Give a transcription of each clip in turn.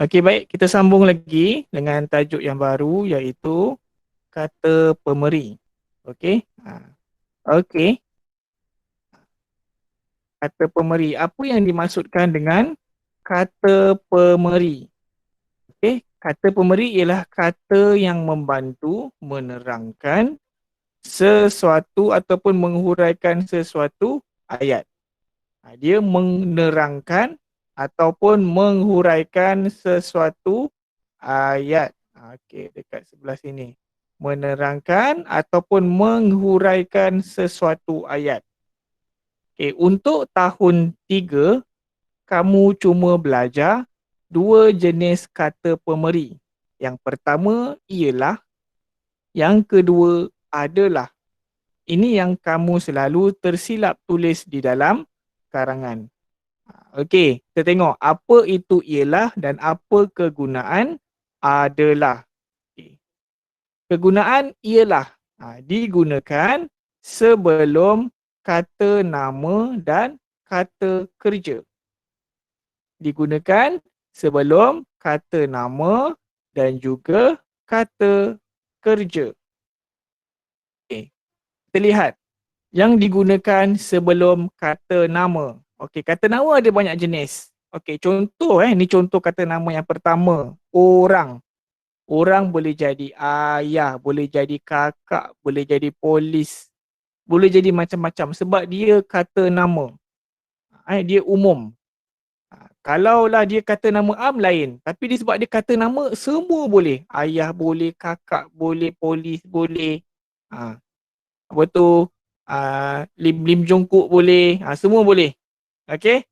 Okey, baik. Kita sambung lagi dengan tajuk yang baru iaitu kata pemeri. Okey. Okey. Kata pemeri. Apa yang dimaksudkan dengan kata pemeri? Okey. Kata pemeri ialah kata yang membantu menerangkan sesuatu ataupun menghuraikan sesuatu ayat. Dia menerangkan ataupun menghuraikan sesuatu ayat. Okey, dekat sebelah sini. Menerangkan ataupun menghuraikan sesuatu ayat. Okey, untuk tahun 3, kamu cuma belajar 2 jenis kata pemeri. Yang pertama ialah, yang kedua adalah. Ini yang kamu selalu tersilap tulis di dalam karangan. Okey, kita tengok apa itu ialah dan apa kegunaan adalah. Okay. Kegunaan ialah digunakan sebelum kata nama dan kata kerja. Digunakan sebelum kata nama dan juga kata kerja. Okay. Kita lihat yang digunakan sebelum kata nama. Okey, kata nama ada banyak jenis. Okey, contoh ni contoh kata nama yang pertama, orang. Orang boleh jadi ayah, boleh jadi kakak, boleh jadi polis, boleh jadi macam-macam sebab dia kata nama. Dia umum. Kalaulah dia kata nama am lain, tapi dia sebab dia kata nama semua boleh. Ayah boleh, kakak boleh, polis boleh. Apa tu? Lim Jongkok boleh. Semua boleh. Okey?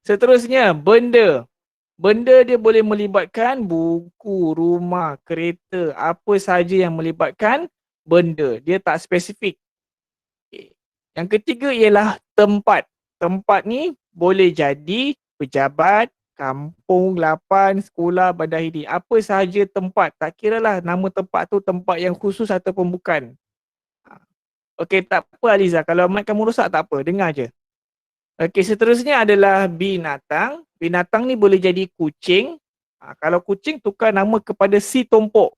Seterusnya, benda. Benda dia boleh melibatkan buku, rumah, kereta, apa sahaja yang melibatkan benda. Dia tak spesifik. Okay. Yang ketiga ialah tempat. Tempat ni boleh jadi pejabat, kampung, lapan, sekolah, bandar hidi. Apa sahaja tempat. Tak kiralah nama tempat tu tempat yang khusus ataupun bukan. Okey, tak apa Aliza. Kalau mic kamu rosak tak apa. Dengar je. Okey, seterusnya adalah binatang. Binatang ni boleh jadi kucing. Kalau kucing, tukar nama kepada si tompok.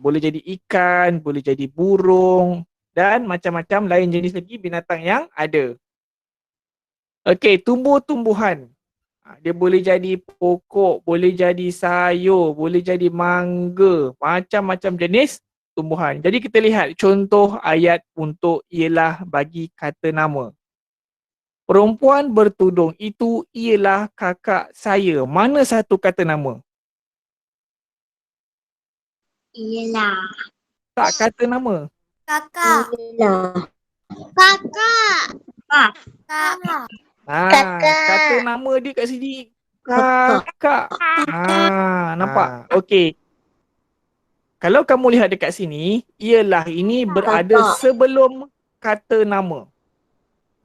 Boleh jadi ikan, boleh jadi burung dan macam-macam lain jenis lagi binatang yang ada. Okey, tumbuh-tumbuhan. Dia boleh jadi pokok, boleh jadi sayur, boleh jadi mangga, macam-macam jenis tumbuhan. Jadi kita lihat contoh ayat untuk ialah bagi kata nama. Perempuan bertudung itu ialah kakak saya. Mana satu kata nama? Ialah. Tak kata nama. Kakak. Ialah. Kakak. Kakak. Kata nama dia kat sini kakak. Nampak? Okey. Kalau kamu lihat dekat sini, ialah ini berada sebelum kata nama.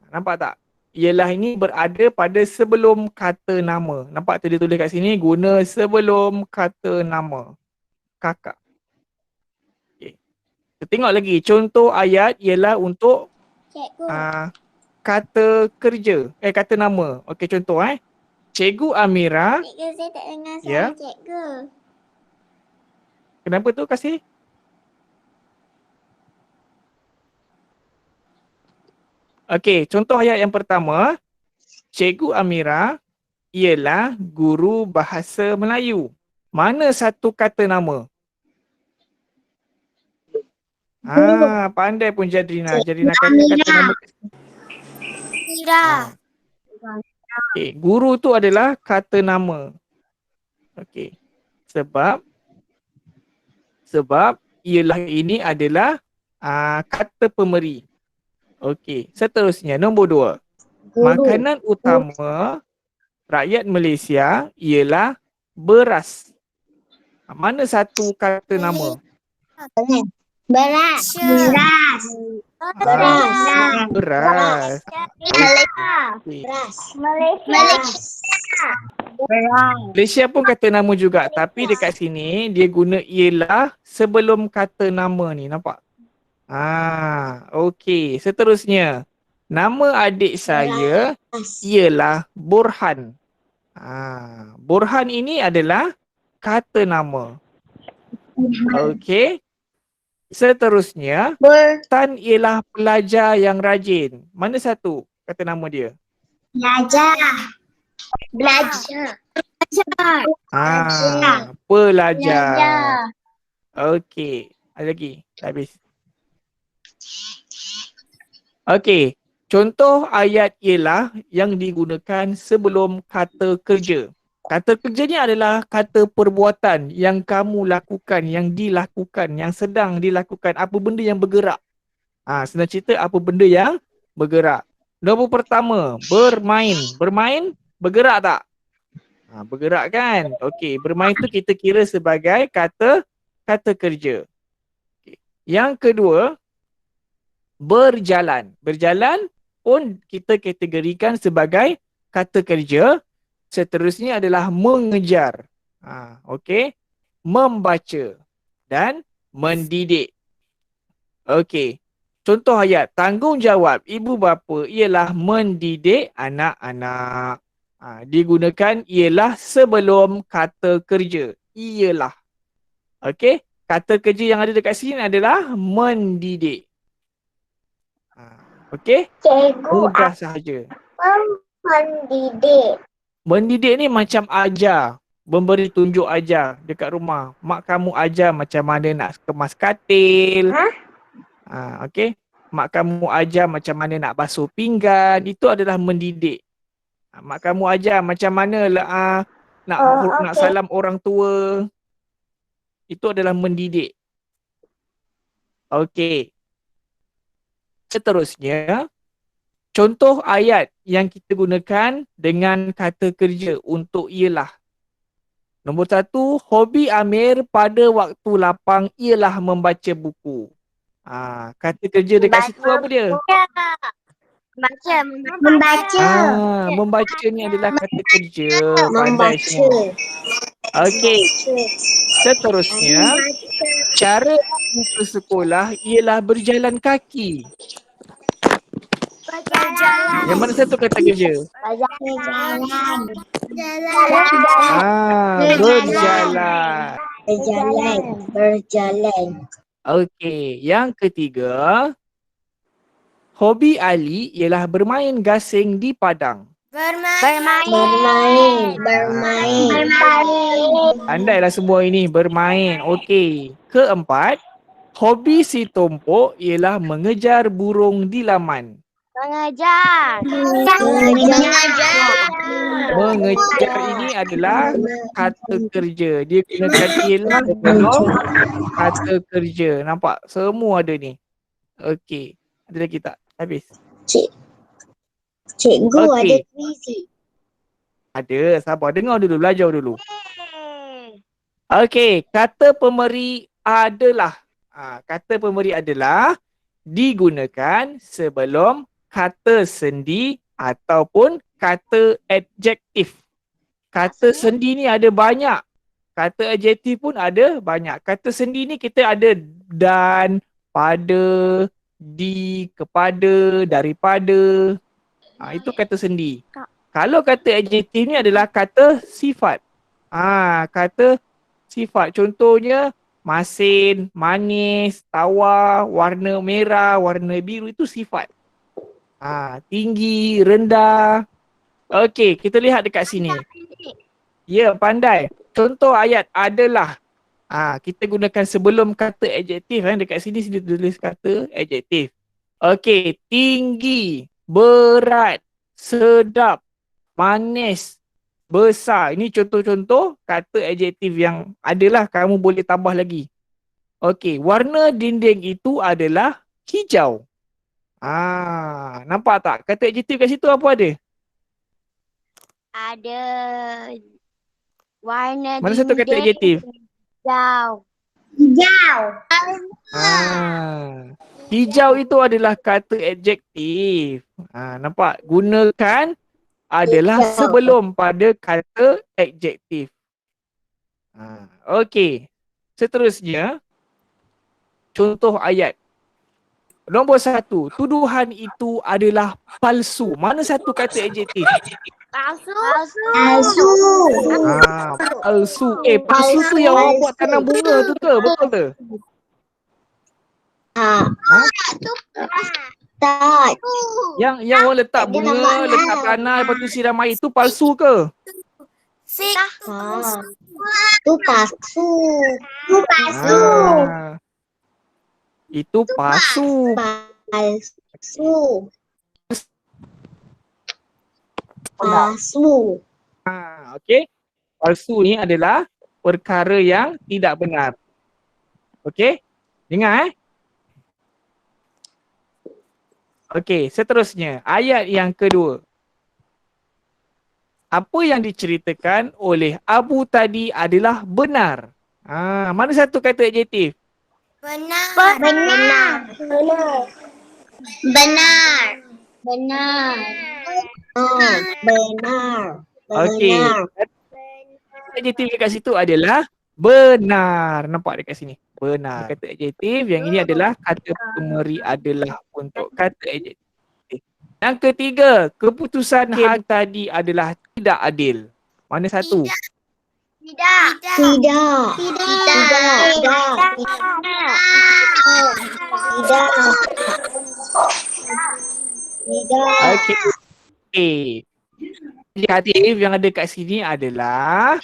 Nampak tak? Ialah ini berada pada sebelum kata nama. Nampak tu dia tulis kat sini, guna sebelum kata nama. Kakak. Okay. Kita tengok lagi. Contoh ayat ialah untuk kata kerja. Kata nama. Okey, contoh Cikgu Amira. Cikgu, saya tak dengar Ya. suara cikgu. Kenapa tu kasih? Okey, contoh ayat yang pertama. Cikgu Amira ialah guru bahasa Melayu. Mana satu kata nama? Pandai pun Jadrina. Jadrina kata nama. Amira. Okay. Guru tu adalah kata nama. Okey. Sebab ialah ini adalah kata pemeri. Okey. Seterusnya nombor 2. Makanan utama rakyat Malaysia ialah beras. Mana satu kata nama? Beras. Beras. Malaysia pun kata nama juga, tapi dekat sini dia guna ialah sebelum kata nama ni, nampak? Okey. Seterusnya, nama adik saya ialah Burhan. Burhan ini adalah kata nama. Okey. Seterusnya, Tan ialah pelajar yang rajin. Mana satu kata nama dia? Belajar. Belajar. Belajar. Pelajar. Okey. Ada lagi? Dah habis. Okey. Contoh ayat ialah yang digunakan sebelum kata kerja. Kata kerja ni adalah kata perbuatan yang kamu lakukan, yang dilakukan, yang sedang dilakukan. Apa benda yang bergerak. Senang cerita apa benda yang bergerak. Nombor pertama, bermain. Bermain, bergerak tak? Bergerak kan? Okey, bermain tu kita kira sebagai kata kerja. Okay. Yang kedua, berjalan. Berjalan pun kita kategorikan sebagai kata kerja. Seterusnya adalah mengejar. Okey. Membaca dan mendidik. Okey. Contoh ayat, tanggungjawab ibu bapa ialah mendidik anak-anak. Digunakan ialah sebelum kata kerja. Ialah. Okey. Kata kerja yang ada dekat sini adalah mendidik. Okey? Mudah sahaja. Mendidik. Mendidik ni macam ajar. Memberi tunjuk ajar dekat rumah. Mak kamu ajar macam mana nak kemas katil. Okey? Mak kamu ajar macam mana nak basuh pinggan. Itu adalah mendidik. Mak kamu ajar macam mana nak salam orang tua. Itu adalah mendidik. Okey. Seterusnya, contoh ayat yang kita gunakan dengan kata kerja untuk ialah. Nombor satu, hobi Amir pada waktu lapang ialah membaca buku. Kata kerja dekat situ apa dia? Membaca. Membaca ni adalah kata kerja. Pandai semua. Okey. Seterusnya, cara ke sekolah ialah berjalan kaki. Berjalan. Yang mana satu kata kerja? Berjalan. Berjalan. Berjalan. Okey, yang ketiga, hobi Ali ialah bermain gasing di padang. Bermain. Andailah semua ini bermain. Okey. Keempat, hobi si Tompok ialah mengejar burung di laman. Mengejar. Mengejar ini adalah kata kerja. Dia gunakan ialah sebelum kata kerja. Nampak? Semua ada ni. Okey. Ada lagi tak? Habis. Cikgu Okey. ada puisi. Ada. Sabar. Dengar dulu. Belajar dulu. Okey. Kata pemberi adalah. Kata pemberi adalah digunakan sebelum kata sendi ataupun kata adjektif. Kata sendi ni ada banyak. Kata adjektif pun ada banyak. Kata sendi ni kita ada dan, pada, di, kepada, daripada. Itu kata sendi. Kalau kata adjektif ni adalah kata sifat. Kata sifat. Contohnya masin, manis, tawar, warna merah, warna biru, itu sifat. Tinggi, rendah. Okey, kita lihat dekat sini. Ya, pandai. Contoh ayat adalah. Kita gunakan sebelum kata adjektif. Dekat sini tulis kata adjektif. Okey, tinggi, berat, sedap, manis, besar. Ini contoh-contoh kata adjektif yang adalah, kamu boleh tambah lagi. Okey, warna dinding itu adalah hijau. Nampak tak? Kata adjektif kat situ apa ada? Ada warna Mana satu kata adjektif? hijau. Hijau itu adalah kata adjektif. Nampak? Gunakan adalah sebelum pada kata adjektif. Okey. Seterusnya, contoh ayat. Nombor satu, tuduhan itu adalah palsu. Mana satu kata adjektif? Palsu. Palsu. Palsu tu yang orang buat tanam bunga tu ke? Betul ke? Tak. Yang orang letak bunga, letak tanah, lepas tu siram air tu palsu ke? Tu palsu. Itu palsu. Okey. Palsu ni adalah perkara yang tidak benar. Okey? Dengar Okey, seterusnya ayat yang kedua. Apa yang diceritakan oleh Abu tadi adalah benar. Mana satu kata adjektif? Okey. Adjektif dekat situ adalah benar. Nampak dekat sini? Benar. Kata adjektif, yang ini adalah kata pemberi adalah untuk kata adjektif. Yang ketiga, keputusan hakim tadi adalah tidak adil. Mana satu? Okey. Adjektif yang ada kat sini adalah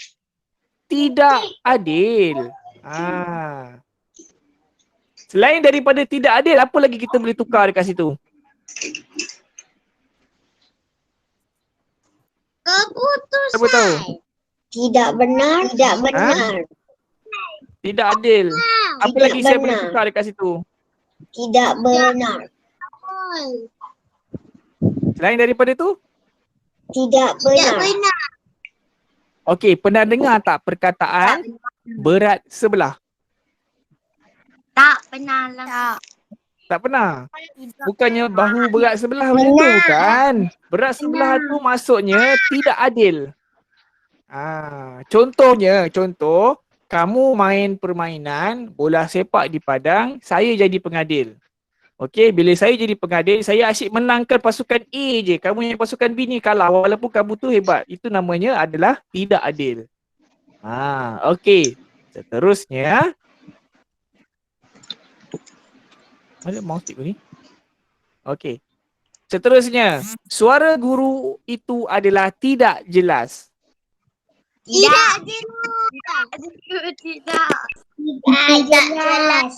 tidak adil. Selain daripada tidak adil, apa lagi kita boleh tukar dekat situ? Siapa tahu? Tidak benar. Tidak adil. Apa Tidak lagi saya boleh benar. tukar dekat situ? Tidak benar. Selain daripada tu? Tidak benar. Okey, pernah dengar tak perkataan berat sebelah? Tak pernah lah. Tak pernah? Bukannya bahu berat sebelah macam tu, bukan. Berat sebelah tu maksudnya tidak adil. Contoh, kamu main permainan bola sepak di padang, saya jadi pengadil. Okey, bila saya jadi pengadil, saya asyik menangkan pasukan A je. Kamu yang pasukan B ni kalah walaupun kamu tu hebat. Itu namanya adalah tidak adil. Okey. Seterusnya. Mana mouse cikgu ni? Okey. Seterusnya, suara guru itu adalah tidak jelas. Tidak jelas.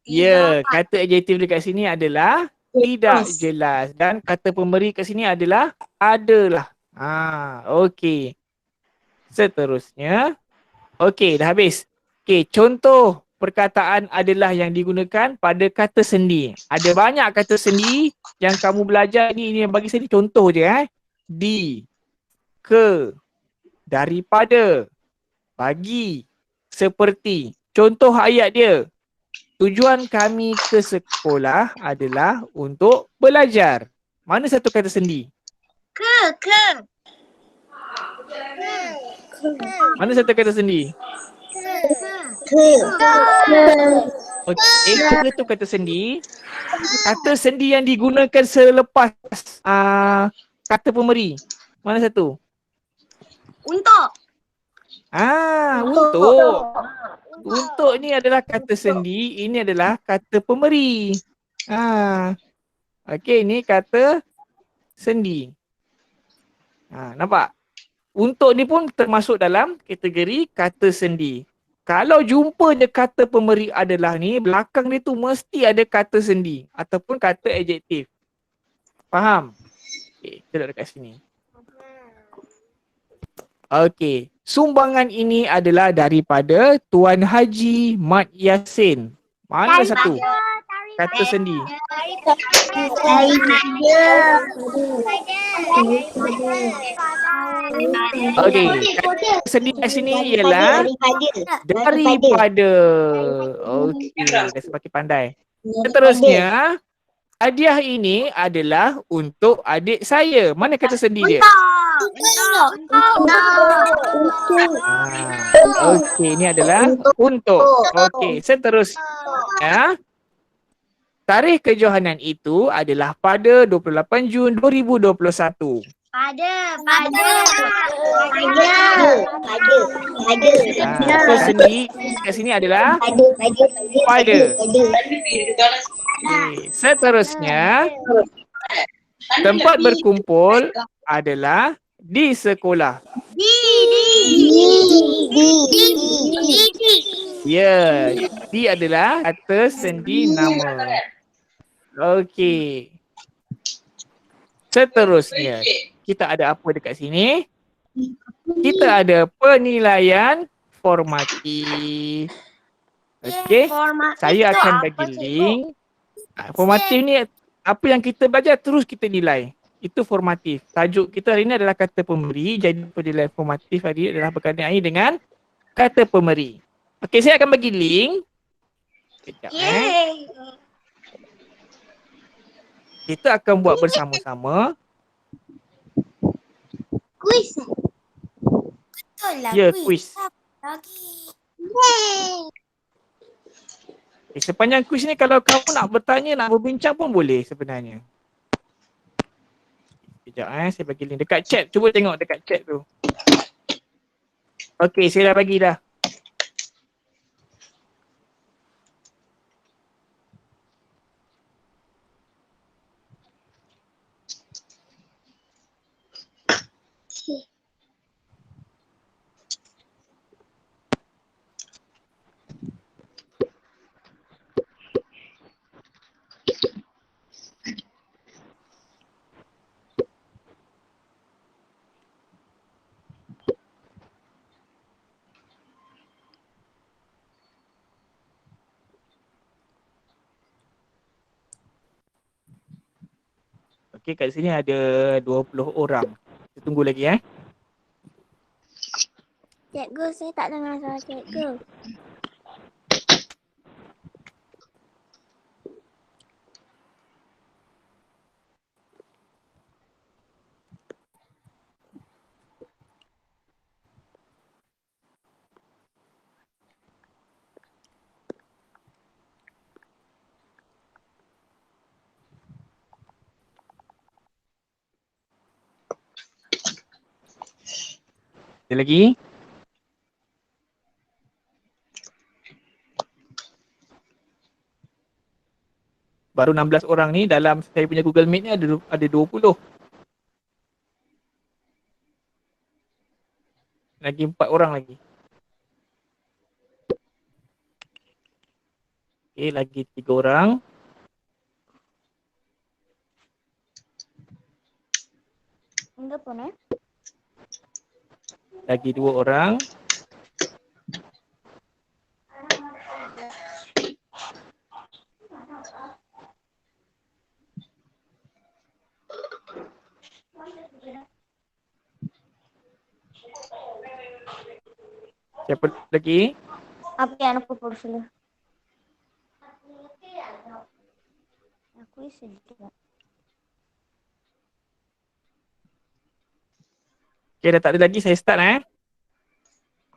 Ya, kata adjektif dekat sini adalah tidak jelas dan kata pemberi kat sini adalah adalah. Okey. Seterusnya. Okey, dah habis. Okey, contoh perkataan adalah yang digunakan pada kata sendi. Ada banyak kata sendi yang kamu belajar ni yang bagi saya ni contoh je Di, ke, daripada, bagi, seperti. Contoh ayat dia. Tujuan kami ke sekolah adalah untuk belajar. Mana satu kata sendi? Mana satu kata sendi? Okey, ke tu kata sendi. Kata sendi yang digunakan selepas kata pemberi. Mana satu? Untuk. Untuk. Untuk ni adalah kata sendi, ini adalah kata pemberi. Okey, ni kata sendi. Nampak? Untuk ni pun termasuk dalam kategori kata sendi. Kalau jumpa je kata pemberi adalah ni, belakang dia tu mesti ada kata sendi ataupun kata adjektif. Faham? Okey, kita duduk dekat sini. Okey, sumbangan ini adalah daripada Tuan Haji Mat Yasin. Mana satu? Kata sendi. Okey, kata sendi kat sini ialah daripada. Okey, dah semakin pandai. Seterusnya, hadiah ini adalah untuk adik saya. Mana kata sendi dia? Okey, ini adalah untuk. Okey, seterusnya. Tarikh kejohanan itu adalah pada 28 Jun 2021. Pada. So sendi kat sini adalah pada. Okay. Seterusnya, tempat berkumpul adalah di sekolah. Ya, di adalah kata sendi nama. Okey. Seterusnya, kita ada apa dekat sini? Kita ada penilaian formatif. Okey. Saya akan bagi link. Formatif ni apa yang kita belajar terus kita nilai. Itu formatif. Tajuk kita hari ini adalah kata pemberi. Jadi penilaian formatif hari ini adalah berkenaan dengan kata pemberi. Okey, saya akan bagi link. Sekejap, Kita akan buat bersama-sama. Kuis. Ya, kuis. Sepanjang kuis ni kalau kamu nak bertanya, nak berbincang pun boleh sebenarnya. Sekejap saya bagi link dekat chat. Cuba tengok dekat chat tu. Okey, saya dah bagi dah. Okey, kat sini ada 20 orang. Kita tunggu lagi Cikgu, saya tak dengar suara cikgu. Ada lagi? Baru 16 orang ni dalam saya punya Google Meet ni ada 20. Lagi 4 orang lagi. Okey, lagi 3 orang. Enggak pun Lagi 2 orang. Siapa lagi? Apa yang aku perlu dulu? Aku isi juga. Okey, dah tak ada lagi, saya start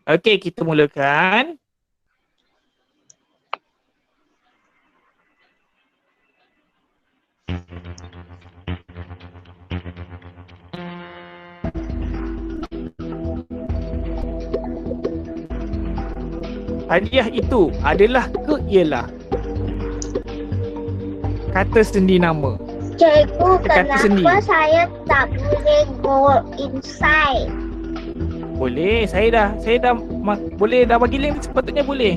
Okey, kita mulakan. Hadiah itu adalah ke ialah? Kata sendi nama. Cikgu, Kata sendi. kenapa saya tak boleh go inside? Boleh, saya dah boleh dah bagi link, sepatutnya boleh.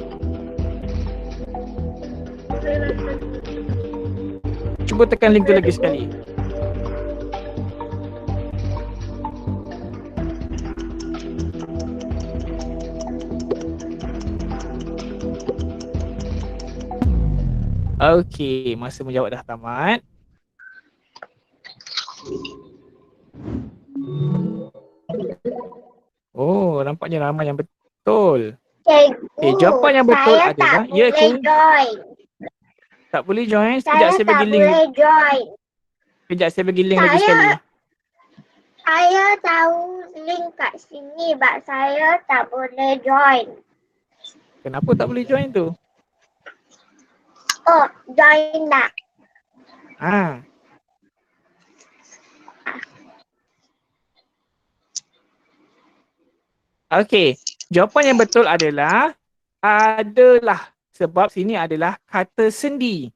Cuba tekan link tu lagi sekali. Okey, masa menjawab dah tamat. Oh, nampaknya ramai yang betul. Cikgu, Jawapan yang betul saya adalah tak boleh join. Tak boleh join. Sekejap saya bagi link. Boleh join. Sekejap saya bagi link lagi sekali. Saya tahu link kat sini, but saya tak boleh join. Kenapa tak boleh join tu? Oh, join tak? Ha. Okey, jawapan yang betul adalah adalah, sebab sini adalah kata sendi.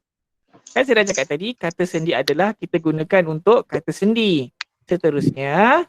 Kan saya dah cakap tadi, kata sendi adalah kita gunakan untuk kata sendi. Seterusnya,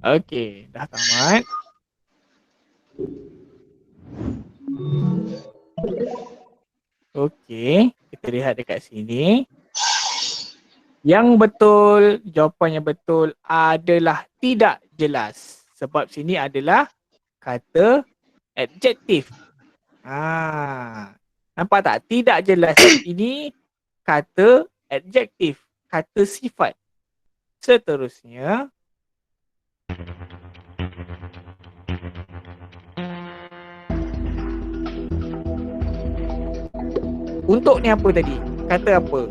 okey, dah tamat. Okey, kita lihat dekat sini. Yang betul, jawapan yang betul adalah tidak jelas. Sebab sini adalah kata adjektif. Nampak tak? Tidak jelas ini kata adjektif, kata sifat. Seterusnya, untuk ni apa tadi? Kata apa?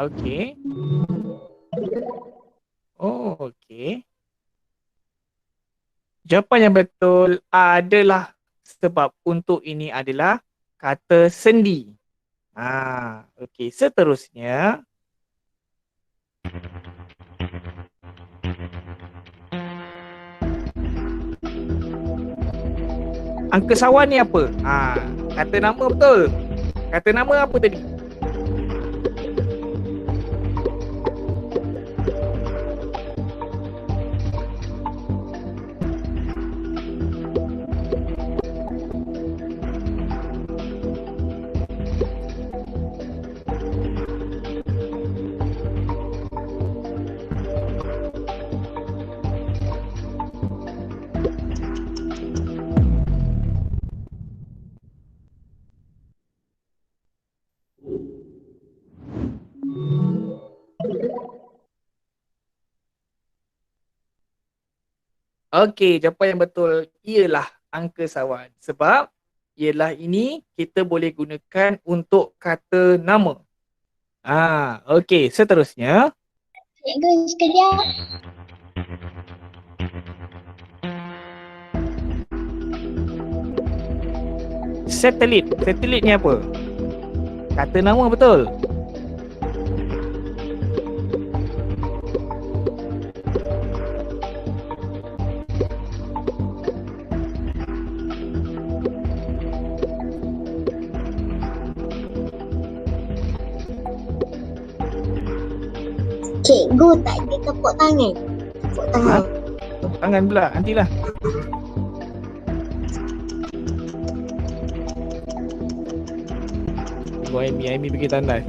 Okey. Oh, okey. Jawapan yang betul adalah sebab untuk ini adalah kata sendi. Okey. Seterusnya, angkesawan ni apa? Kata nama betul. Kata nama apa tadi? Okey, jawapan yang betul ialah angkesawan. Sebab ialah ini kita boleh gunakan untuk kata nama. Okey, seterusnya. Cikgu sekejap. Satelit. Satelit ni apa? Kata nama betul. Cikgu tak ada tepuk tangan. Tepuk tangan. Tepuk tangan pula. Nantilah. Tunggu Amy bagi tandas.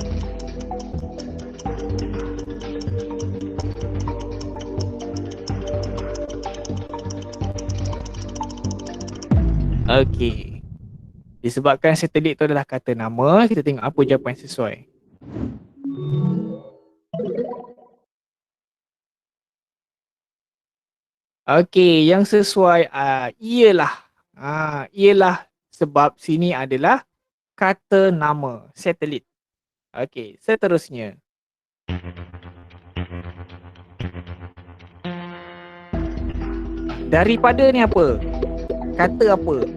Okey. Disebabkan satelit tu adalah kata nama, kita tengok apa jawapan yang sesuai. Okey, yang sesuai ialah sebab sini adalah kata nama, satelit. Okey, seterusnya. Daripada ni apa? Kata apa?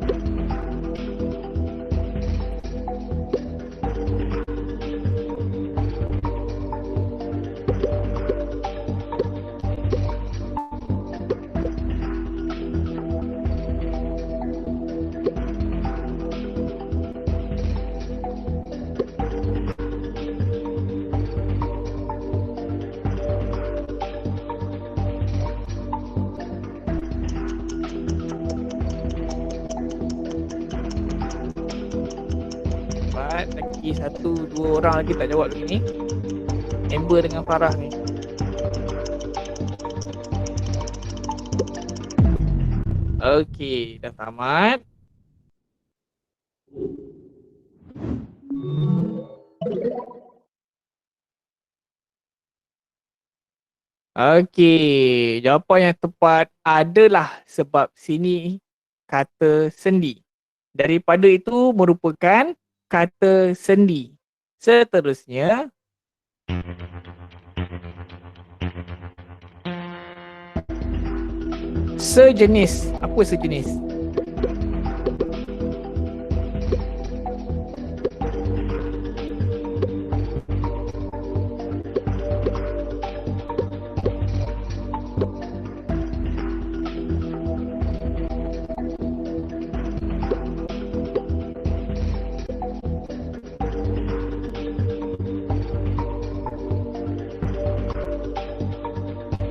Cepat, lagi 1-2 orang lagi tak jawab lagi ni. Amber dengan Farah ni. Okey, dah tamat. Okey, jawapan yang tepat adalah sebab sini kata sendi. Daripada itu merupakan kata sendi. Seterusnya, sejenis. Apa sejenis?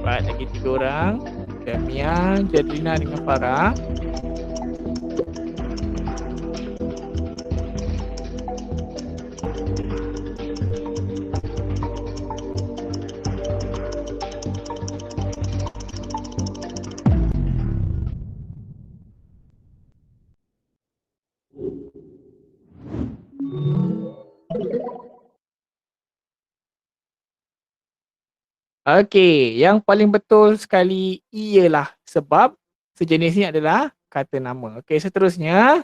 Cepat, lagi 3 orang. Damia, Jadrina dengan Farah. Okey, yang paling betul sekali ialah sebab sejenis ni adalah kata nama. Okey, seterusnya.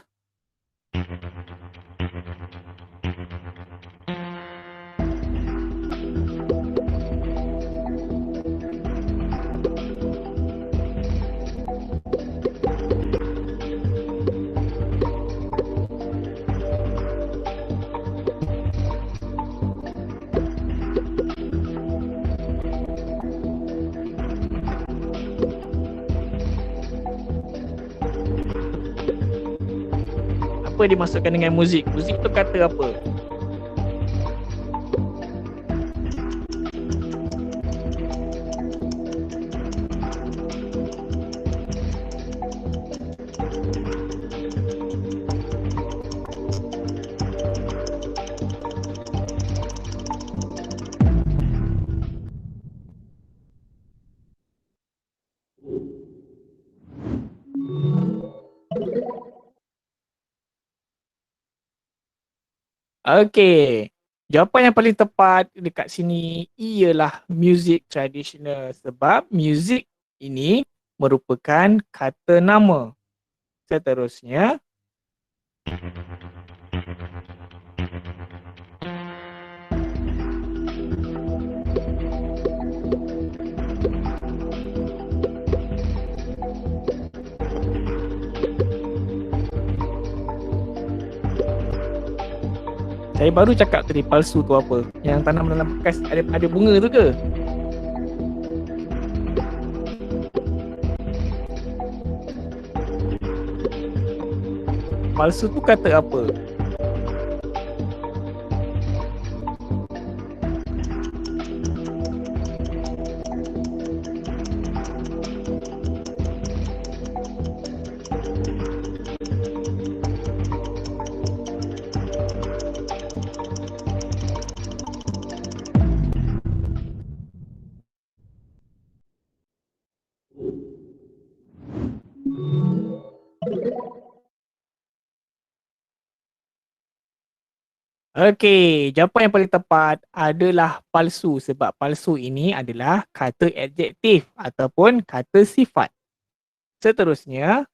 Apa dimasukkan dengan muzik? Muzik tu kata apa? Okey. Jawapan yang paling tepat dekat sini ialah music traditional sebab music ini merupakan kata nama. Seterusnya, saya baru cakap tadi palsu tu apa? Yang tanam dalam bekas ada bunga tu ke? Palsu tu kata apa? Okey, jawapan yang paling tepat adalah palsu sebab palsu ini adalah kata adjektif ataupun kata sifat. Seterusnya,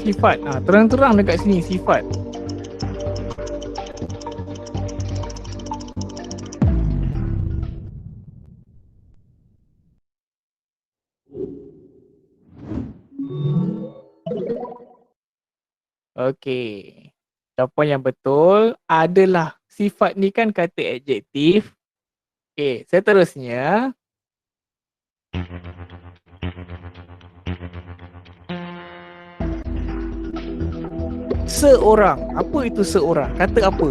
sifat. Terang-terang dekat sini sifat. Okey. Jawapan yang betul adalah sifat ni kan kata adjektif. Okey, seterusnya seorang. Apa itu seorang? Kata apa?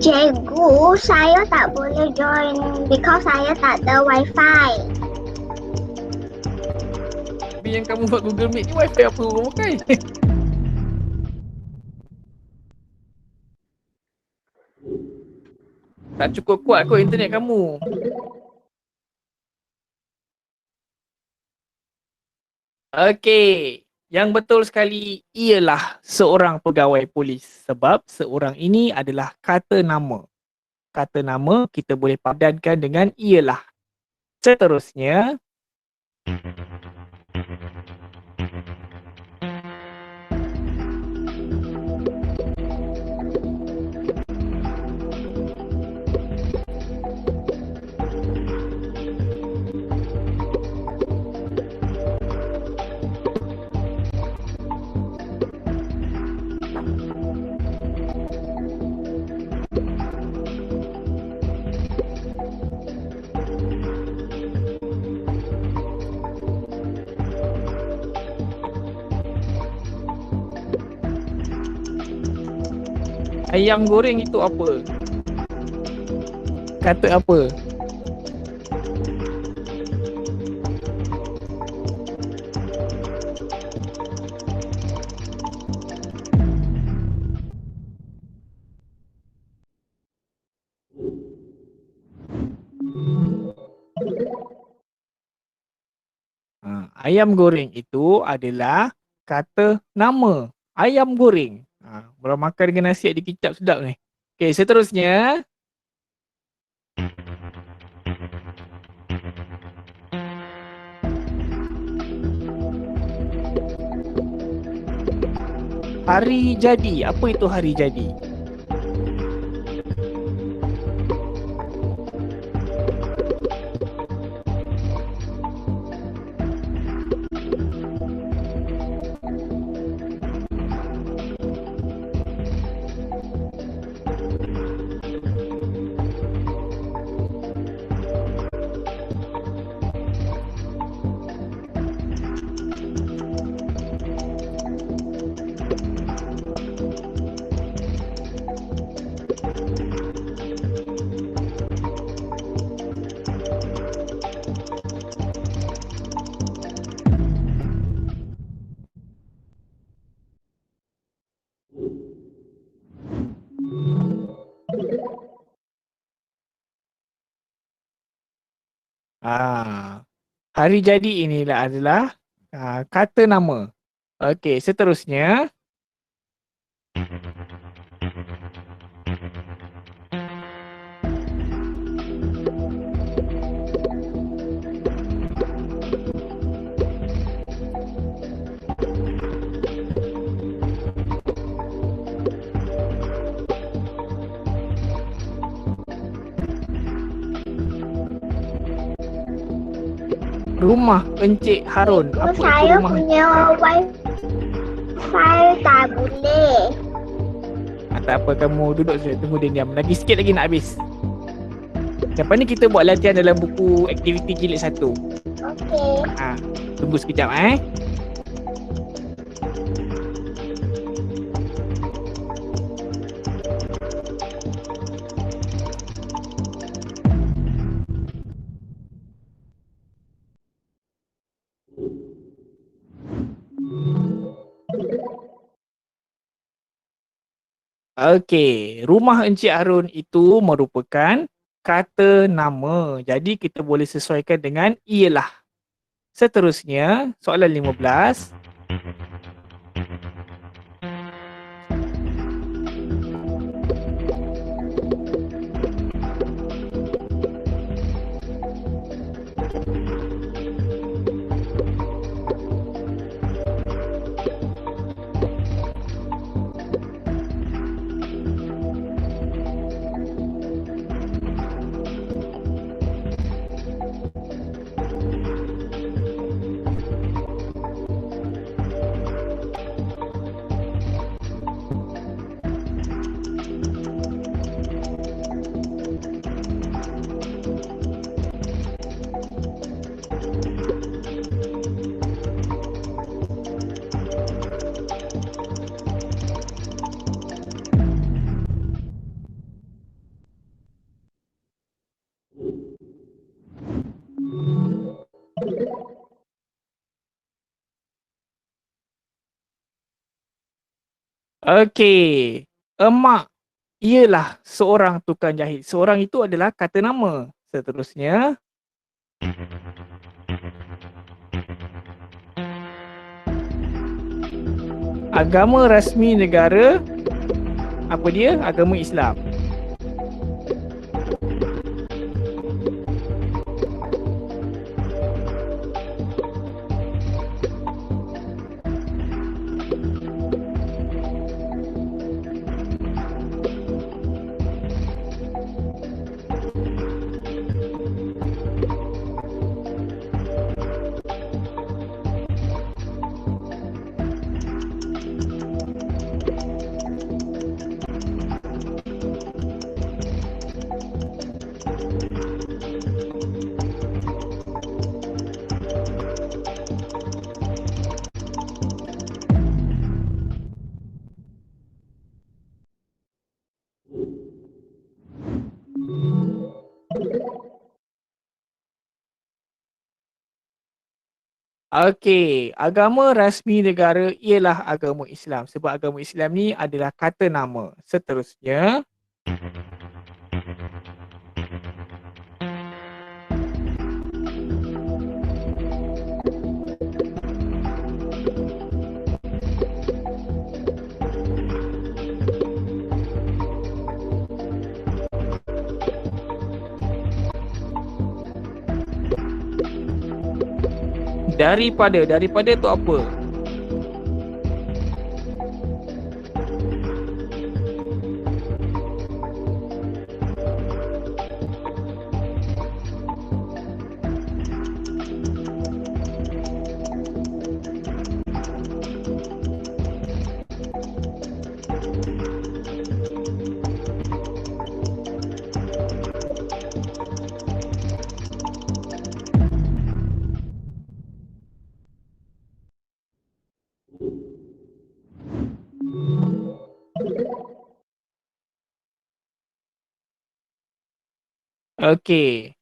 Cikgu, saya tak boleh join because saya tak ada wifi. Tapi yang kamu buat Google Meet ni wifi apa kau pakai? Tak cukup kuat kot internet kamu. Okey. Yang betul sekali ialah seorang pegawai polis. Sebab seorang ini adalah kata nama. Kata nama kita boleh padankan dengan ialah. Seterusnya, ayam goreng itu apa? Kata apa? Ayam goreng itu adalah kata nama. Ayam goreng. Kalau makan dengan nasi ada kicap sedap ni. Okey, seterusnya. Hari jadi. Apa itu hari jadi? Hari jadi inilah adalah kata nama. Okey, seterusnya. Rumah Encik Harun. Apa itu Saya rumah? punya wifi tak boleh. Tak apa, kamu duduk saja, tunggu dia diam. Lagi sikit lagi nak habis. Lepas ni kita buat latihan dalam buku aktiviti jilid 1. Okey. Tunggu sekejap Okey, rumah Encik Harun itu merupakan kata nama. Jadi kita boleh sesuaikan dengan ialah. Seterusnya, soalan 15. Okey, emak ialah seorang tukang jahit. Seorang itu adalah kata nama. Seterusnya, agama rasmi negara, apa dia? Agama Islam. Okey, agama rasmi negara ialah agama Islam. Sebab agama Islam ni adalah kata nama. Seterusnya, daripada tu apa? Okey,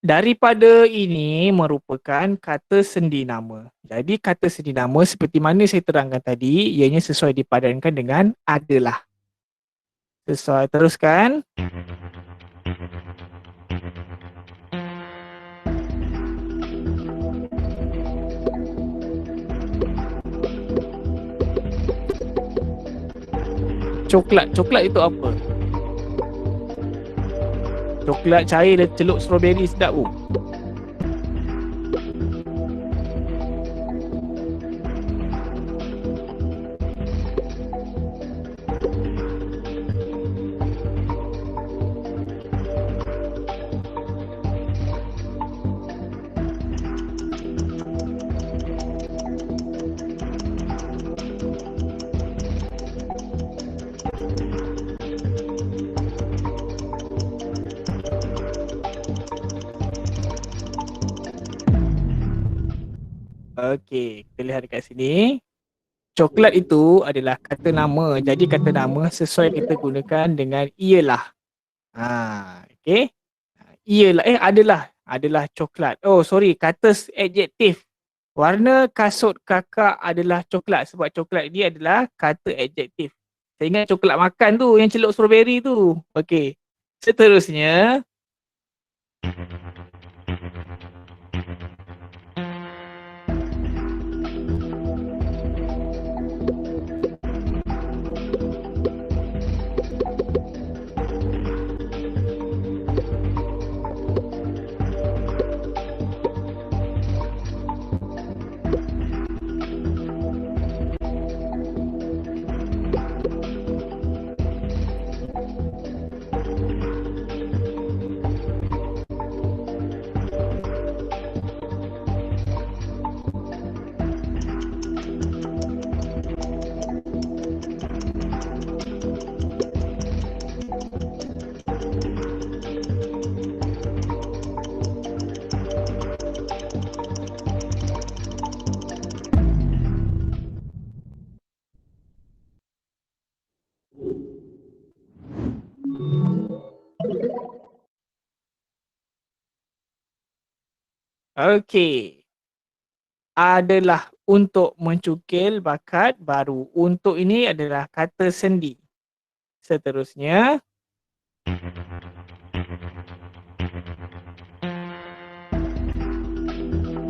daripada ini merupakan kata sendi nama. Jadi kata sendi nama seperti mana saya terangkan tadi, ianya sesuai dipadankan dengan adalah. Sesuai, teruskan. Coklat itu apa? Coklat cair dan celup strawberry sedap tu. Okey, kita lihat dekat sini. Coklat itu adalah kata nama. Jadi kata nama sesuai kita gunakan dengan ialah. Okey. Ialah adalah coklat. Oh, sorry, kata adjektif. Warna kasut kakak adalah coklat sebab coklat ni adalah kata adjektif. Kita ingat coklat makan tu yang celup strawberry tu. Okey. Seterusnya, okey. Adalah untuk mencukil bakat baru. Untuk ini adalah kata sendi. Seterusnya,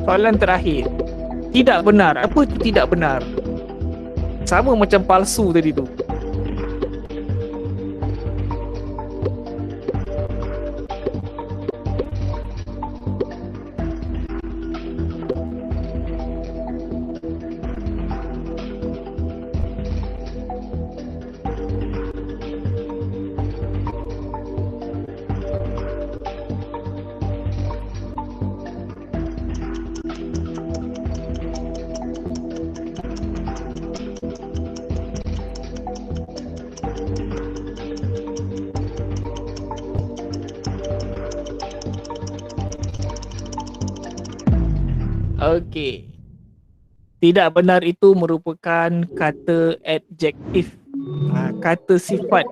soalan terakhir. Tidak benar. Apa itu tidak benar? Sama macam palsu tadi tu. Okey. Tidak benar itu merupakan kata adjektif. Kata sifat.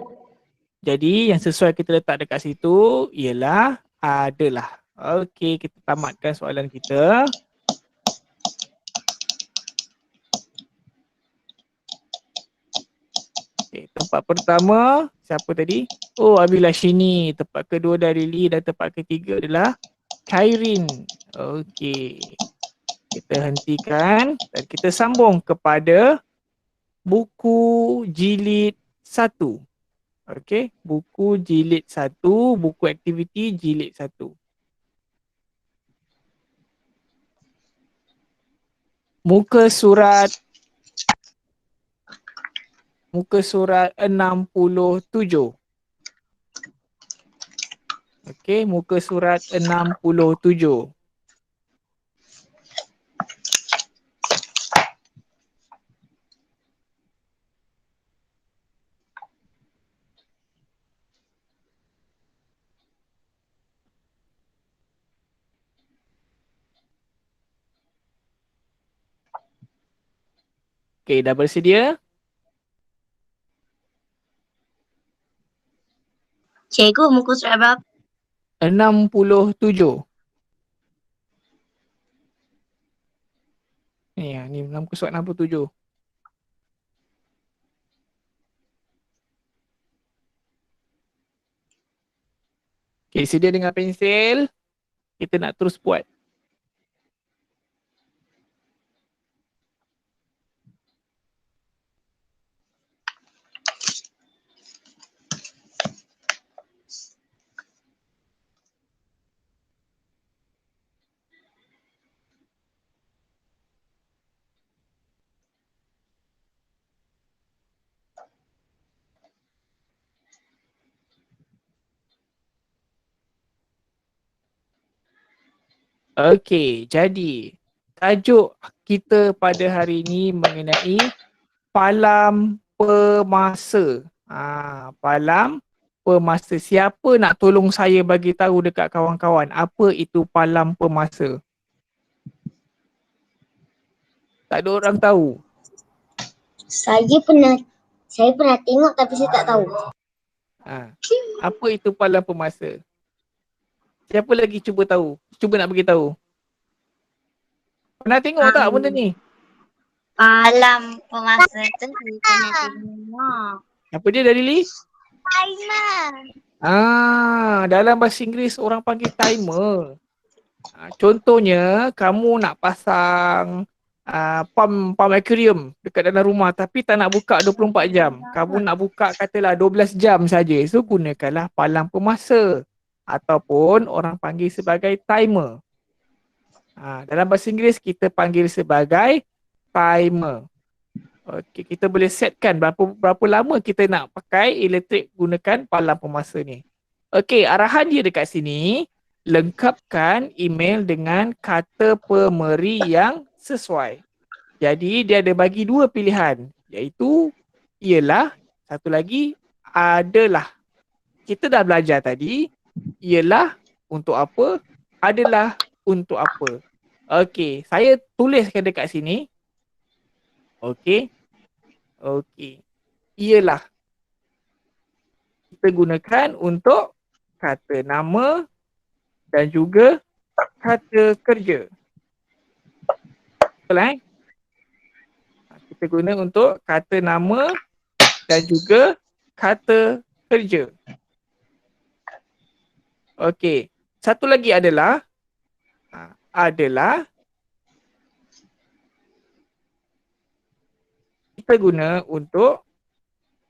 Jadi yang sesuai kita letak dekat situ ialah adalah. Okey, kita tamatkan soalan kita. Okay, tempat pertama, siapa tadi? Oh, Abilashini. Tempat kedua dari Lily dan tempat ketiga adalah Kairin. Okey. Kita hentikan dan kita sambung kepada buku jilid 1. Okey, buku jilid 1, buku aktiviti jilid 1. Muka surat 67. Okey, muka surat 67. Okey, dah bersedia? Cikgu, muka surat berapa? 67. Ni muka surat 67. Okey, sedia dengan pensil? Kita nak terus buat. Okey, jadi tajuk kita pada hari ini mengenai palam pemasa. Palam pemasa. Siapa nak tolong saya bagi tahu dekat kawan-kawan apa itu palam pemasa? Tak ada orang tahu. Saya pernah tengok tapi saya tak tahu. Apa itu palam pemasa? Siapa lagi cuba tahu? Cuba nak bagi tahu. Pernah tengok tak benda ni? Palam pemasa tu saya pernah tengok. Apa dia dari Li? Timer. Dalam bahasa Inggeris orang panggil timer. Contohnya kamu nak pasang pump aquarium dekat dalam rumah tapi tak nak buka 24 jam. Kamu nak buka katalah 12 jam saja. So gunakanlah palang pemasa ataupun orang panggil sebagai timer. Dalam bahasa Inggeris kita panggil sebagai timer. Okey, kita boleh setkan berapa lama kita nak pakai elektrik gunakan palang pemasa ni. Okey, arahan dia dekat sini, lengkapkan email dengan kata pemberi yang sesuai. Jadi dia ada bagi dua pilihan, iaitu ialah, satu lagi adalah. Kita dah belajar tadi, ialah untuk apa, adalah untuk apa. Okey, saya tuliskan dekat sini. Okey. Ialah kita gunakan untuk kata nama dan juga kata kerja. Betul Kita guna untuk kata nama dan juga kata kerja. Okey. Satu lagi adalah kita guna untuk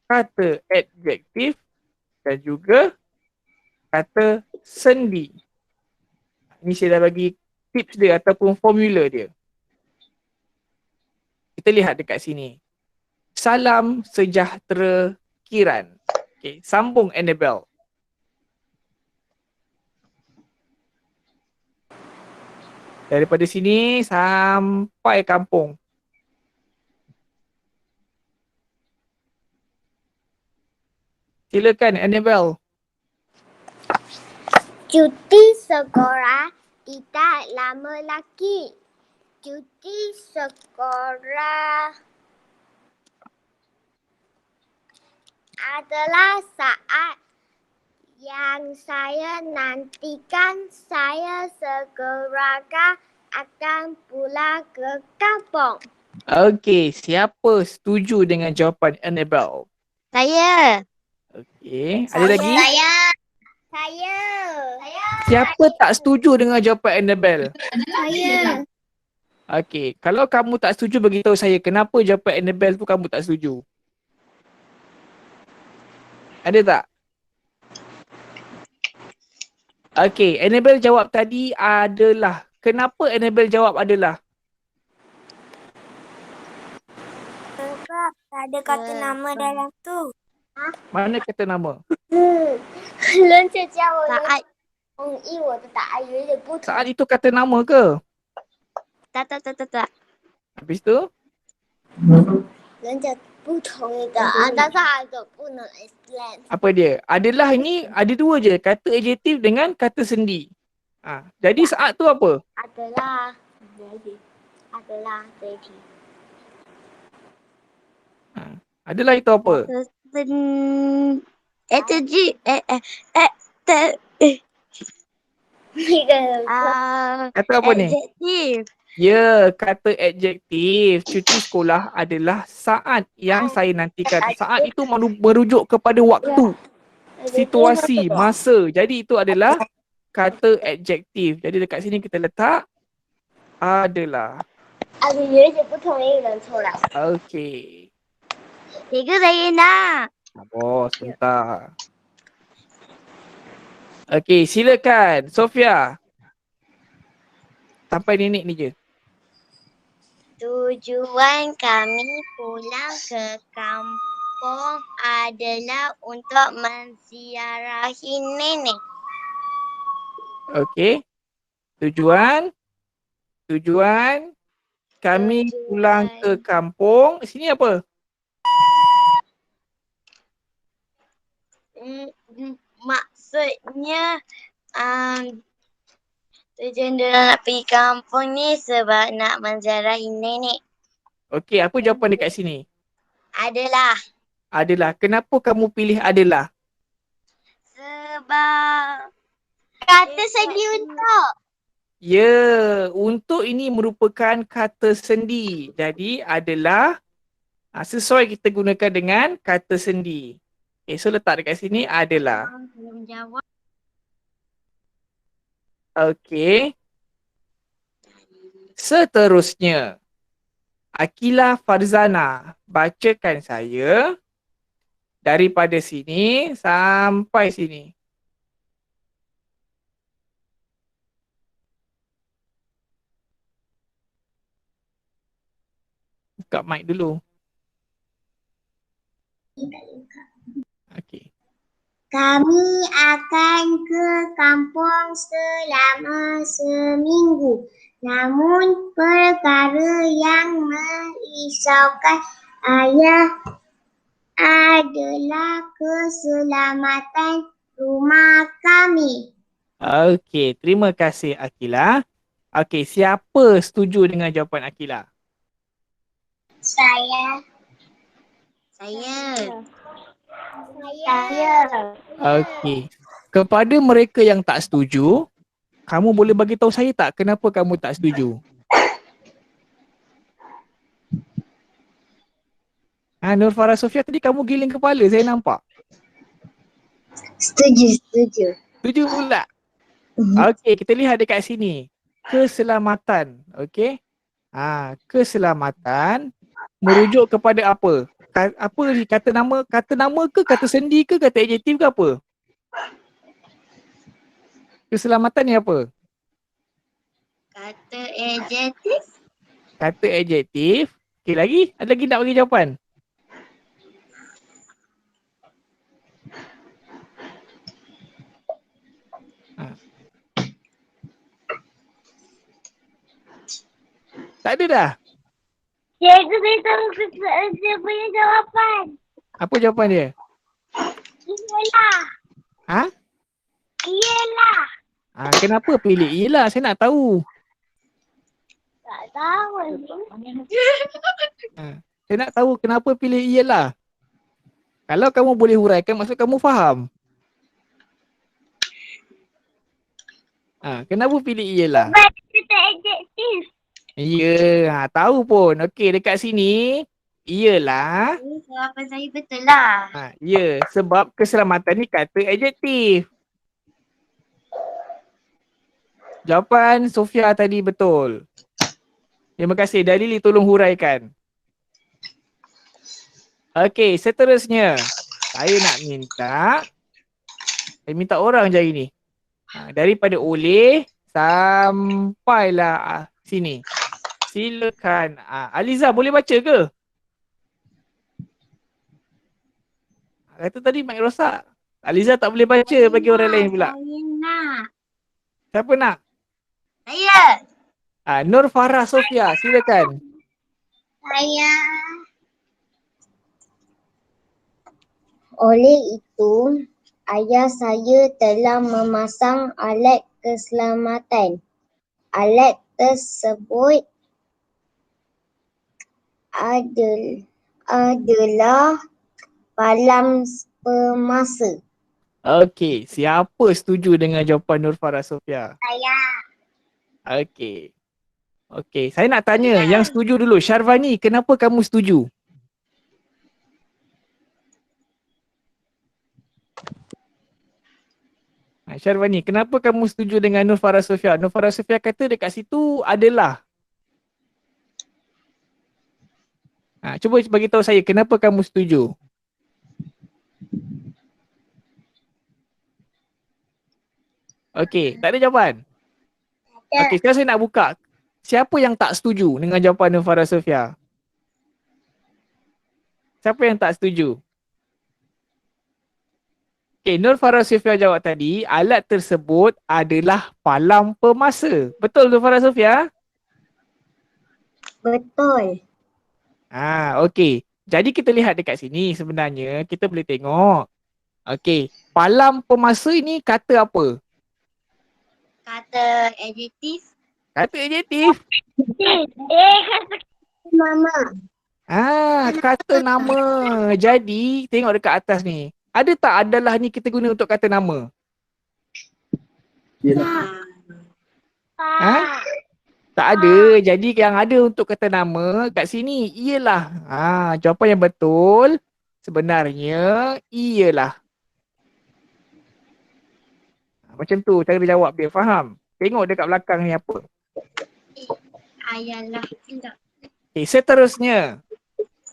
kata adjektif dan juga kata sendi. Ini saya dah bagi tips dia ataupun formula dia. Kita lihat dekat sini. Salam sejahtera Kiran. Okay, sambung Annabelle. Daripada sini sampai kampung. Silakan Annabelle. Cuti sekolah tidak lama lagi. Cuti sekolah adalah saat yang saya nantikan. Saya segera akan pulang ke kampung. Okey, siapa setuju dengan jawapan Annabelle? Saya. Okey, ada lagi? Saya. Siapa tak setuju dengan jawapan Annabelle? Saya. Okey, kalau kamu tak setuju beritahu saya kenapa jawapan Annabelle tu kamu tak setuju. Ada tak? Okey, Annabelle jawab tadi adalah. Kenapa Annabelle jawab adalah? Sebab ada kata nama dalam tu. Mana kata nama? 人家教我 Saat. 同意我的答案有点不同。 Saat itu kata nama ke? Tak. Habis tu? 人家不同意答案，但是还有不能 explain。 Apa dia? Adalah ini ada dua je. Kata adjektif dengan kata sendi. Jadi saat tu apa? adalah这一题。 Adalah itu apa? Kata apa ni? Adjektif. Ya, kata adjektif. Cuti sekolah adalah saat yang saya nantikan. Saat itu merujuk kepada waktu, situasi, masa. Jadi itu adalah kata adjektif. Jadi dekat sini kita letak adalah. 有一些不同意人出来。 Okey. Tiga saya nak. Sabar sebentar. Okey, silakan Sofia. Sampai nenek ni je. Tujuan kami pulang ke kampung adalah untuk menziarahi nenek. Okey. Tujuan kami pulang ke kampung. Sini apa? Maksudnya tujuan dia nak pergi kampung ni sebab nak menziarahi nenek. Okey, apa jawapan dekat sini? Adalah Adalah. Kenapa kamu pilih adalah? sebab kata sendi untuk. Ya, untuk ini merupakan kata sendi. Jadi adalah Sesuai kita gunakan dengan kata sendi. Okay, so letak dekat sini adalah. Belum jawab. Okay. Seterusnya. Akilah Farzana. Bacakan saya daripada sini sampai sini. Buka mic dulu. Okay. Kami akan ke kampung selama seminggu. Namun perkara yang merisaukan ayah adalah keselamatan rumah kami. Okay, terima kasih Akilah. Okay, siapa setuju dengan jawapan Akilah? Saya. Okey. Kepada mereka yang tak setuju, kamu boleh bagi tahu saya tak kenapa kamu tak setuju? Nur Farah Sofia tadi kamu giling kepala, saya nampak. Setuju. Setuju pula. Okey, kita lihat dekat sini. Keselamatan. Okey. Keselamatan merujuk kepada apa? Apa ni kata nama ke kata sendi ke kata adjektif ke apa? Keselamatan ni apa? Kata adjektif. Kata adjektif. Okey, ada lagi nak bagi jawapan? Tak ada dah. Cikgu, saya tahu saya punya jawapan. Apa jawapan dia? Iyalah. Ha? Iyalah. Kenapa pilih iyalah? Saya nak tahu. Tak tahu. Saya nak tahu kenapa pilih iyalah. Kalau kamu boleh huraikan, maksud kamu faham. Kenapa pilih iyalah? Sebab kata adjektif. Ya, tahu pun. Okey, dekat sini iyalah. Jawapan saya betul lah. Ya, sebab keselamatan ni kata adjektif. Jawapan Sofia tadi betul. Terima kasih. Dalili tolong huraikan. Okey, seterusnya. Saya nak minta. Saya minta orang je hari ni. Daripada oleh sampailah sini. Silakan. Aliza boleh baca ke? Kata tadi mic rosak. Aliza tak boleh baca bagi orang lain pula. Saya nak. Siapa nak? Saya. Nur Farah Sofia, silakan. Saya. Oleh itu, ayah saya telah memasang alat keselamatan. Alat tersebut adalah palang pemasa. Okey, siapa setuju dengan jawapan Nur Farah Sofia? Saya. Okey. Okey, saya nak tanya yang setuju dulu. Syarvani, kenapa kamu setuju? Syarvani, kenapa kamu setuju dengan Nur Farah Sofia? Nur Farah Sofia kata dekat situ adalah. Cuba bagi tahu saya kenapa kamu setuju? Okey, tak ada jawapan? Okey, sekarang saya nak buka. Siapa yang tak setuju dengan jawapan Nur Farah Sofia? Siapa yang tak setuju? Okey, Nur Farah Sofia jawab tadi, alat tersebut adalah palang pemasa. Betul Nur Farah Sofia? Betul. Okey. Jadi kita lihat dekat sini sebenarnya kita boleh tengok. Okey, palang pemasa ini kata apa? Kata adjektif. Kata adjektif. Kata mama. Kata nama. Jadi tengok dekat atas ni. Ada tak adalah ni kita guna untuk kata nama? Tak ada. Jadi yang ada untuk kata nama kat sini ialah. Jawapan yang betul sebenarnya ialah. Macam tu cara dia jawab biar faham. Tengok dekat belakang ni apa. Ayalah. Tidak. Okay, seterusnya.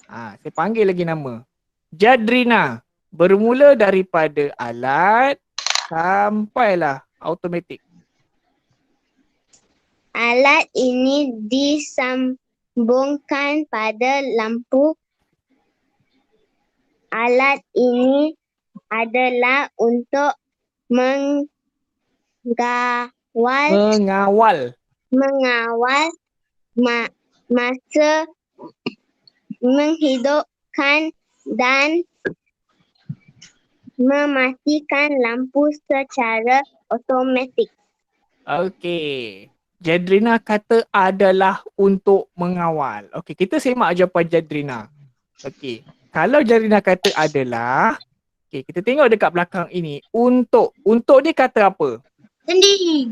Saya panggil lagi nama. Jadrina. Bermula daripada alat sampailah automatik. Alat ini disambungkan pada lampu. Alat ini adalah untuk Mengawal. masa menghidupkan dan mematikan lampu secara automatik. Okey. Jadrina kata adalah untuk mengawal. Okey, kita semak jawapan Jadrina. Okey. Kalau Jadrina kata adalah, okey, kita tengok dekat belakang ini. Untuk. Untuk ni kata apa? Sendi.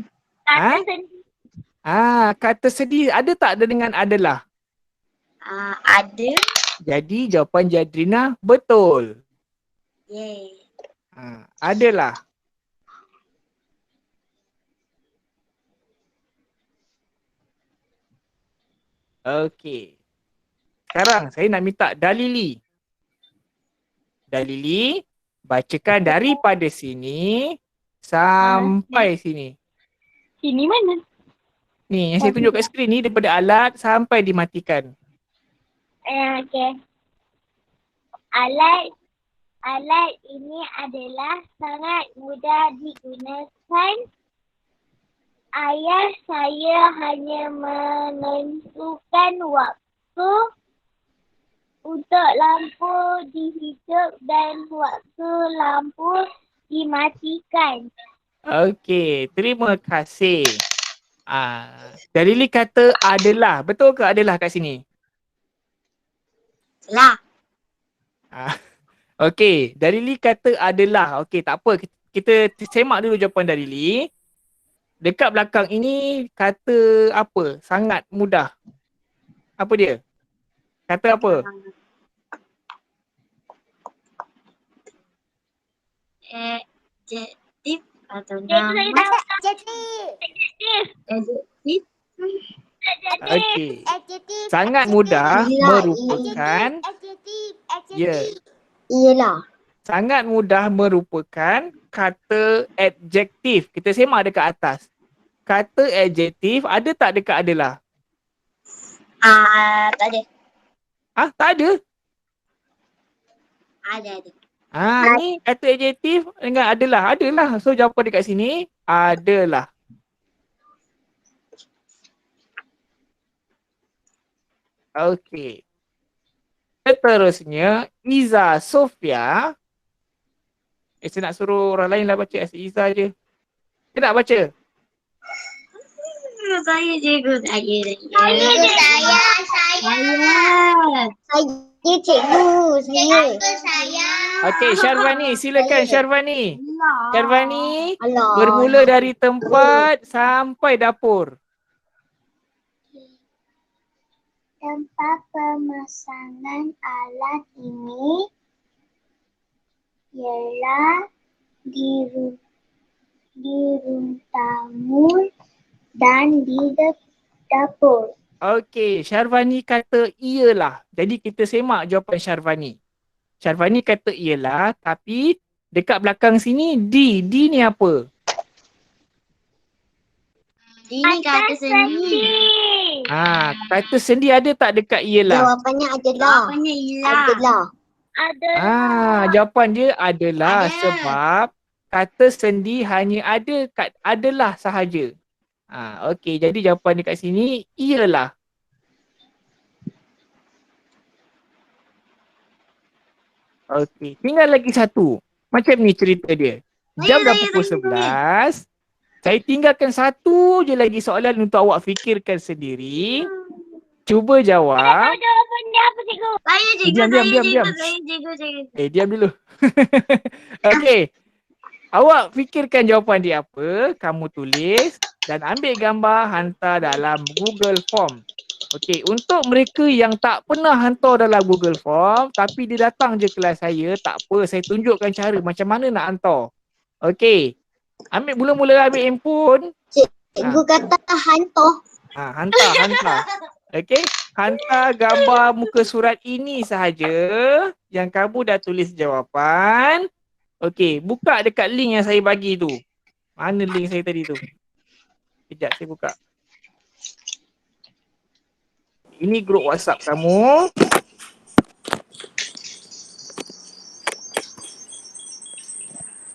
Ha? Kata sedih ada tak ada dengan adalah? Ada. Jadi jawapan Jadrina betul. Yay. Adalah. Okey. Sekarang saya nak minta Dalili. Dalili, bacakan daripada sini sampai sini. Sini mana? Ni yang saya tunjuk kat skrin ni daripada alat sampai dimatikan. Okey. Alat ini adalah sangat mudah digunakan. Ayah saya hanya menentukan waktu untuk lampu dihidup dan waktu lampu dimatikan. Okey, terima kasih. Dalili kata adalah. Betul ke adalah kat sini? Salah. Okey, Dalili kata adalah. Okey, tak apa. Kita semak dulu jawapan Dalili. Dekat belakang ini kata apa? Sangat mudah. Apa dia? Kata apa? Adjektif atau nama. Adjektif. Okey. Sangat mudah merupakan. Ya. Ialah. Sangat mudah merupakan kata adjektif. Kita semak dekat atas. Kata adjektif ada tak dekat adalah? Tak ada. Tak ada? Ada. Ni kata adjektif dengan adalah. Adalah. So jawapan dekat sini adalah. Okey. Seterusnya Iza Sofia. Saya nak suruh orang lain lah baca. Iza je. Dia nak baca? Saya cikgu saya. Saya. Cikgu saya. Okey, Syarvani. Silakan Syarvani. Syarvani Allah. bermula dari tempat sampai dapur. Tempat pemasangan alat ini ialah di ruang tamu dan di dapur. Okey, Syarvani kata iyalah. Jadi kita semak jawapan Syarvani. Syarvani kata iyalah, tapi dekat belakang sini D. D ni apa? Ini kata sendi. Kata sendi ada tak dekat iyalah? Jawapannya adalah. Jawapan dia adalah Ada. sebab kata sendi hanya ada kat adalah sahaja. Okey, jadi jawapan dekat sini ialah. Okey, tinggal lagi satu. Macam ni cerita dia. Jam dah pukul 11. Saya tinggalkan satu je lagi soalan untuk awak fikirkan sendiri. Cuba jawab. Jawapan dia apa, cikgu? Saya cikgu, Diam. saya cikgu. Diam dulu. Okey. Awak fikirkan jawapan dia apa. Kamu tulis. dan ambil gambar hantar dalam Google Form. Okey, untuk mereka yang tak pernah hantar dalam Google Form tapi dia datang je kelas saya, tak apa, saya tunjukkan cara macam mana nak hantar. Okey. Mula-mula ambil handphone. Cikgu kata hantar. Hantar. Okey, hantar gambar muka surat ini sahaja yang kamu dah tulis jawapan. Okey, buka dekat link yang saya bagi tu. Mana link saya tadi tu? Kejap saya buka. Ini grup WhatsApp kamu.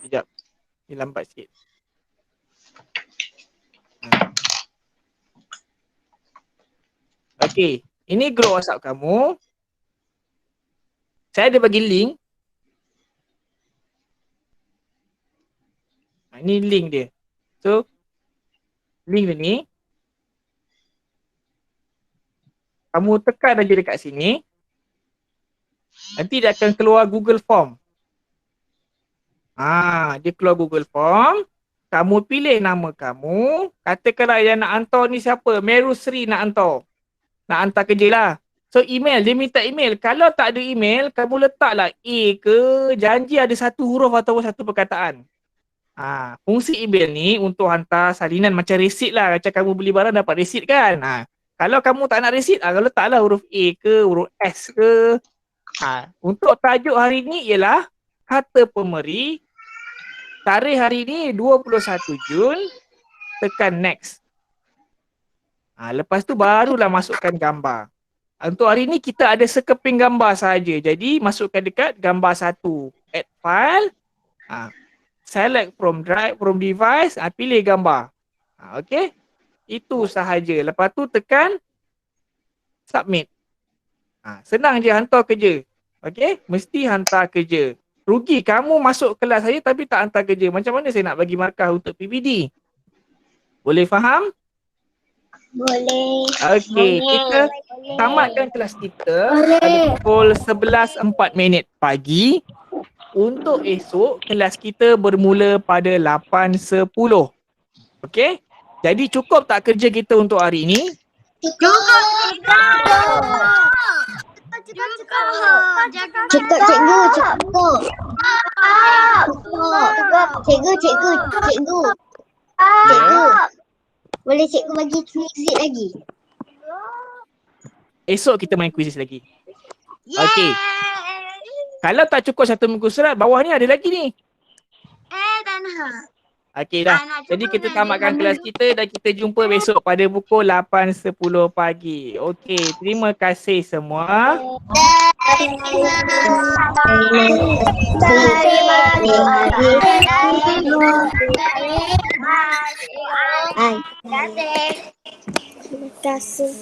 Kejap. Dia lambat sikit. Okey, ini grup WhatsApp kamu. Saya ada bagi link. Ini link dia. So, link dia ni. Kamu tekan aja dekat sini. Nanti dia akan keluar Google Form. Dia keluar Google Form. Kamu pilih nama kamu. Katakanlah yang nak hantar ni siapa? Meru Sri nak hantar. Nak hantar kerja lah. So email, dia minta email. Kalau tak ada email, kamu letaklah A ke, janji ada satu huruf atau satu perkataan. Fungsi email ni untuk hantar salinan macam resit lah. Macam kamu beli barang dapat resit kan. Kalau kamu tak nak resit, kalau letaklah huruf A ke, huruf S ke. Untuk tajuk hari ni ialah kata pemeri. Tarikh hari ni 21 Jun. Tekan next. Lepas tu barulah masukkan gambar. Untuk hari ni kita ada sekeping gambar sahaja. Jadi masukkan dekat gambar 1. Add file. Select from drive, from device. Pilih gambar. Okay. Itu sahaja. Lepas tu tekan submit. Senang je hantar kerja. Okay. Mesti hantar kerja. Rugi kamu masuk kelas saya tapi tak hantar kerja. Macam mana saya nak bagi markah untuk PPD? Boleh faham? Boleh. Okey, kita tamatkan kelas kita pada pukul 11.04 pagi. Untuk esok, kelas kita bermula pada 8.10. Okey? Jadi cukup tak kerja kita untuk hari ini? Cukup cikgu, cukup. Cikgu. Boleh cikgu bagi quiz lagi? Esok kita main quiz lagi. Okey. Kalau tak cukup satu muka surat, bawah ni ada lagi ni. Okey dah. Jadi kita tamatkan kelas kita dan kita jumpa besok pada pukul 8.10 pagi. Okey, terima kasih semua. Terima kasih.